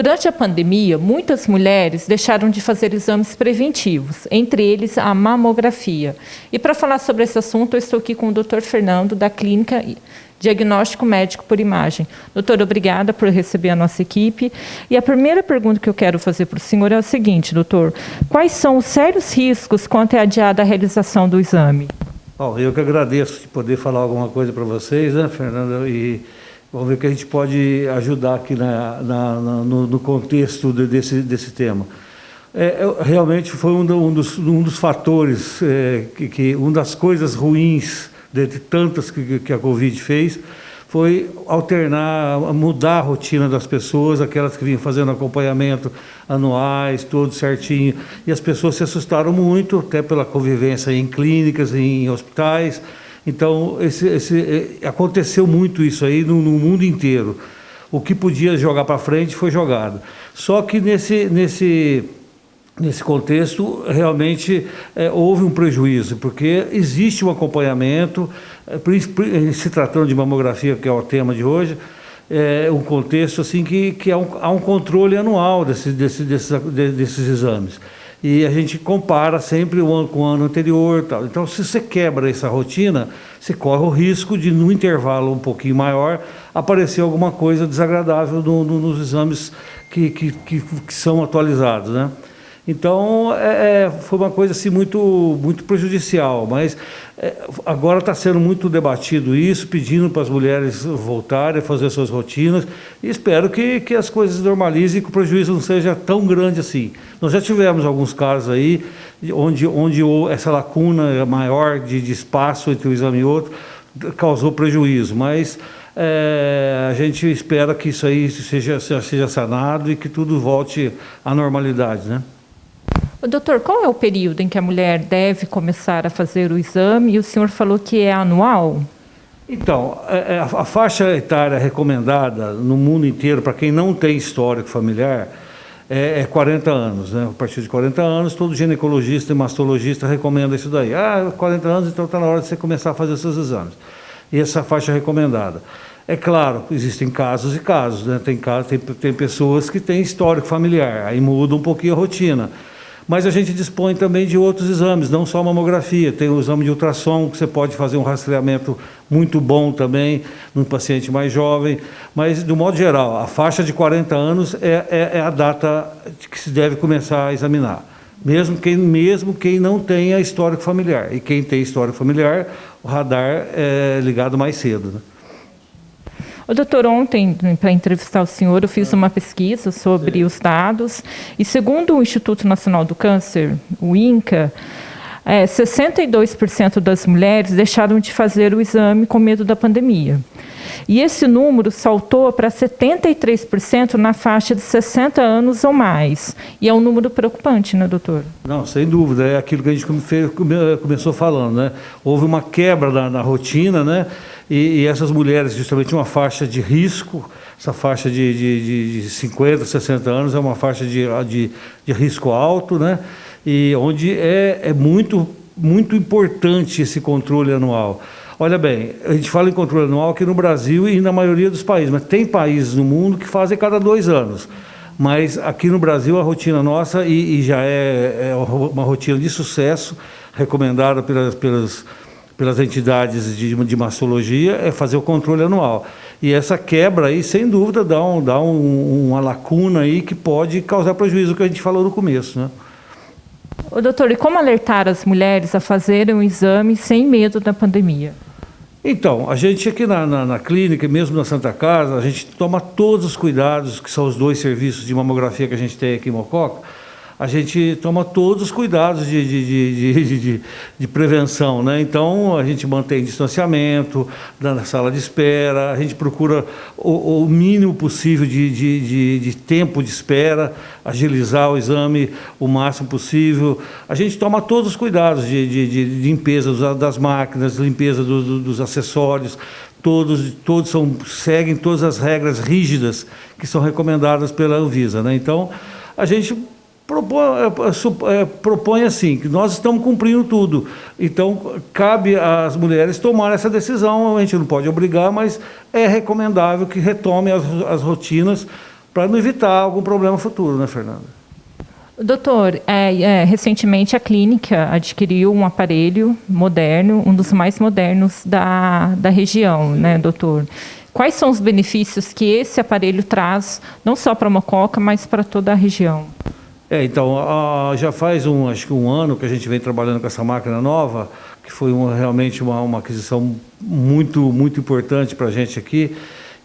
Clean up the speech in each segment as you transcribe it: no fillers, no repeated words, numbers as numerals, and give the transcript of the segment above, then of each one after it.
Durante a pandemia, muitas mulheres deixaram de fazer exames preventivos, entre eles a mamografia. E para falar sobre esse assunto, eu estou aqui com o Dr. Fernando, da Clínica Diagnóstico Médico por Imagem. Doutor, obrigada por receber a nossa equipe. E a primeira pergunta que eu quero fazer para o senhor é a seguinte, doutor: quais são os sérios riscos quanto é adiada a realização do exame? Bom, eu que agradeço de poder falar alguma coisa para vocês, né, Fernanda? E vamos ver o que a gente pode ajudar aqui no contexto desse tema. Realmente foi um dos fatores, uma das coisas ruins, dentre tantas que a Covid fez, foi mudar a rotina das pessoas, aquelas que vinham fazendo acompanhamento anuais, tudo certinho, e as pessoas se assustaram muito, até pela convivência em clínicas, em hospitais. Então, aconteceu muito isso aí no mundo inteiro. O que podia jogar para frente foi jogado. Só que nesse contexto, realmente, houve um prejuízo, porque existe um acompanhamento, se tratando de mamografia, que é o tema de hoje, um contexto assim que há um controle anual desses exames. E a gente compara sempre com o ano anterior. Tal. Então, se você quebra essa rotina, você corre o risco de, num intervalo um pouquinho maior, aparecer alguma coisa desagradável nos exames que são atualizados, né? Então, foi uma coisa assim, muito prejudicial, mas agora está sendo muito debatido isso, pedindo para as mulheres voltarem a fazer suas rotinas, e espero que as coisas normalizem e que o prejuízo não seja tão grande assim. Nós já tivemos alguns casos aí, onde essa lacuna maior de espaço entre um exame e outro causou prejuízo, mas a gente espera que isso aí seja sanado e que tudo volte à normalidade, né? Doutor, qual é o período em que a mulher deve começar a fazer o exame? E o senhor falou que é anual? Então, a faixa etária recomendada no mundo inteiro, para quem não tem histórico familiar, é 40 anos, né? A partir de 40 anos, todo ginecologista e mastologista recomenda isso daí. 40 anos, então está na hora de você começar a fazer seus exames. E essa faixa é recomendada. É claro, existem casos e casos, né? Tem pessoas que têm histórico familiar, aí muda um pouquinho a rotina. Mas a gente dispõe também de outros exames, não só a mamografia. Tem o exame de ultrassom, que você pode fazer um rastreamento muito bom também, num paciente mais jovem. Mas, de modo geral, a faixa de 40 anos é a data que se deve começar a examinar. Mesmo quem não tenha histórico familiar. E quem tem histórico familiar, o radar é ligado mais cedo, né? Doutor, ontem, para entrevistar o senhor, eu fiz uma pesquisa sobre os dados, e segundo o Instituto Nacional do Câncer, o INCA, 62% das mulheres deixaram de fazer o exame com medo da pandemia. E esse número saltou para 73% na faixa de 60 anos ou mais. E é um número preocupante, né, doutor? Não, sem dúvida. É aquilo que a gente começou falando, né? Houve uma quebra na rotina, né? E essas mulheres, justamente uma faixa de risco, essa faixa de 50, 60 anos é uma faixa de risco alto, né? E onde é muito importante esse controle anual. Olha bem, a gente fala em controle anual aqui no Brasil e na maioria dos países, mas tem países no mundo que fazem cada 2 anos. Mas aqui no Brasil a rotina nossa, e já é uma rotina de sucesso, recomendada pelas entidades de mastologia, é fazer o controle anual. E essa quebra aí, sem dúvida, dá uma lacuna aí que pode causar prejuízo, que a gente falou no começo, né? Doutor, e como alertar as mulheres a fazerem o exame sem medo da pandemia? Então, a gente aqui na clínica, mesmo na Santa Casa, a gente toma todos os cuidados, que são os 2 serviços de mamografia que a gente tem aqui em Mococa. A gente toma todos os cuidados de prevenção, né? Então, a gente mantém distanciamento na sala de espera, a gente procura o mínimo possível de tempo de espera, agilizar o exame o máximo possível. A gente toma todos os cuidados de limpeza das máquinas, limpeza dos acessórios, todos seguem todas as regras rígidas que são recomendadas pela Anvisa, né? Então, a gente propõe assim, que nós estamos cumprindo tudo. Então, cabe às mulheres tomar essa decisão. A gente não pode obrigar, mas é recomendável que retome as rotinas para não evitar algum problema futuro, né, Fernanda? Doutor, recentemente a clínica adquiriu um aparelho moderno, um dos mais modernos da região, né, doutor? Quais são os benefícios que esse aparelho traz, não só para Mococa, mas para toda a região? Então, já faz acho que um ano que a gente vem trabalhando com essa máquina nova, que foi realmente uma aquisição muito importante para a gente aqui.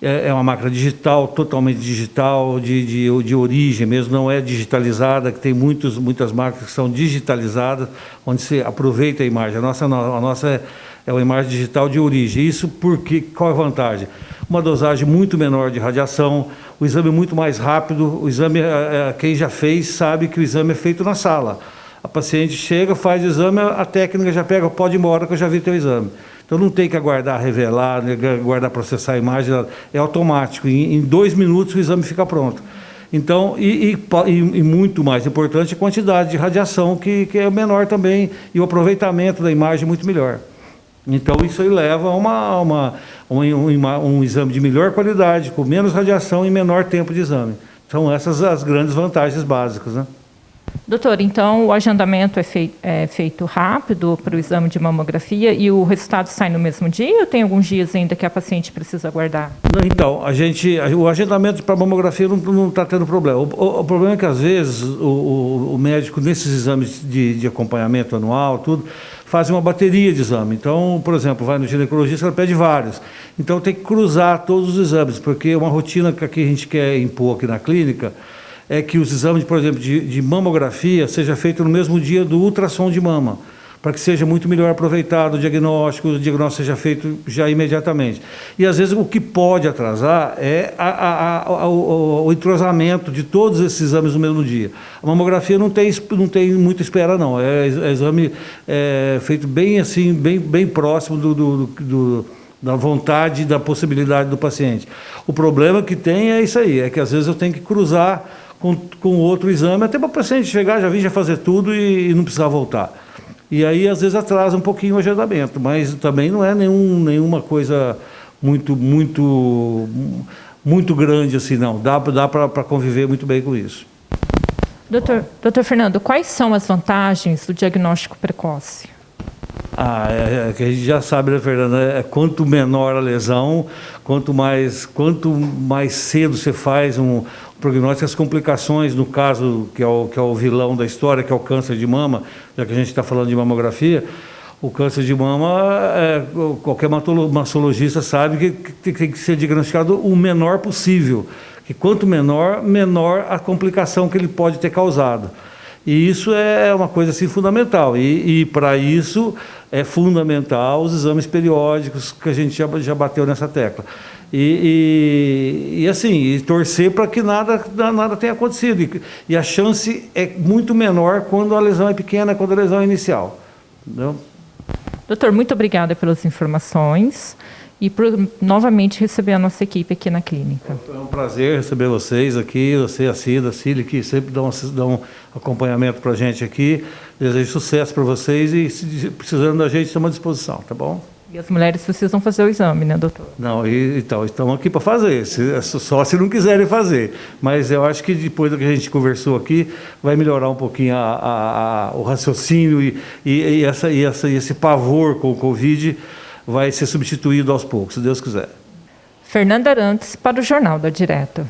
É uma máquina digital, totalmente digital, de origem mesmo, não é digitalizada, que tem muitas máquinas que são digitalizadas, onde se aproveita a imagem. A nossa é uma imagem digital de origem. Isso porque, qual é a vantagem? Uma dosagem muito menor de radiação, o exame é muito mais rápido, o exame, quem já fez sabe que o exame é feito na sala. A paciente chega, faz o exame, a técnica já pega, pode ir embora que eu já vi teu exame. Então não tem que aguardar revelar, aguardar processar a imagem, é automático. Em 2 minutos o exame fica pronto. Então, e muito mais importante, a quantidade de radiação, que é menor também, e o aproveitamento da imagem muito melhor. Então isso aí leva a um exame de melhor qualidade, com menos radiação e menor tempo de exame. São essas as grandes vantagens básicas, né? Doutor, então o agendamento é feito rápido para o exame de mamografia e o resultado sai no mesmo dia ou tem alguns dias ainda que a paciente precisa aguardar? Então, o agendamento para mamografia não está tendo problema. O problema é que às vezes o médico, nesses exames de acompanhamento anual, faz uma bateria de exame. Então, por exemplo, vai no ginecologista, ela pede vários. Então tem que cruzar todos os exames, porque uma rotina que a gente quer impor aqui na clínica é que os exames, por exemplo, de mamografia seja feito no mesmo dia do ultrassom de mama, para que seja muito melhor aproveitado o diagnóstico seja feito já imediatamente. E às vezes o que pode atrasar é o entrosamento de todos esses exames no mesmo dia. A mamografia não tem muita espera não, é exame feito bem assim, bem próximo da vontade e da possibilidade do paciente. O problema que tem é isso aí, é que às vezes eu tenho que cruzar com outro exame, até para o paciente chegar, já fazer tudo e não precisar voltar. E aí, às vezes, atrasa um pouquinho o agendamento, mas também não é nenhuma coisa muito grande assim, não. Dá para conviver muito bem com isso. Doutor Fernando, quais são as vantagens do diagnóstico precoce? Que a gente já sabe, né, Fernanda? Quanto menor a lesão, quanto mais cedo você faz um prognóstico, as complicações, no caso, que é o vilão da história, que é o câncer de mama, já que a gente está falando de mamografia, o câncer de mama, qualquer mastologista sabe que tem que ser diagnosticado o menor possível, que quanto menor a complicação que ele pode ter causado. E isso é uma coisa assim fundamental, e para isso é fundamental os exames periódicos que a gente já bateu nessa tecla. E torcer para que nada tenha acontecido. E a chance é muito menor quando a lesão é pequena, quando a lesão é inicial. Entendeu? Doutor, muito obrigada pelas informações e por novamente receber a nossa equipe aqui na clínica. É um prazer receber vocês aqui, você, a Cida, a Cília, que sempre dão acompanhamento para a gente aqui. Desejo sucesso para vocês e, se precisando da gente, estamos à disposição, tá bom? E as mulheres precisam fazer o exame, né, doutor? Não, então, estamos aqui para fazer, só se não quiserem fazer. Mas eu acho que depois do que a gente conversou aqui, vai melhorar um pouquinho o raciocínio e esse pavor com o Covid vai ser substituído aos poucos, se Deus quiser. Fernanda Arantes, para o Jornal da Direta.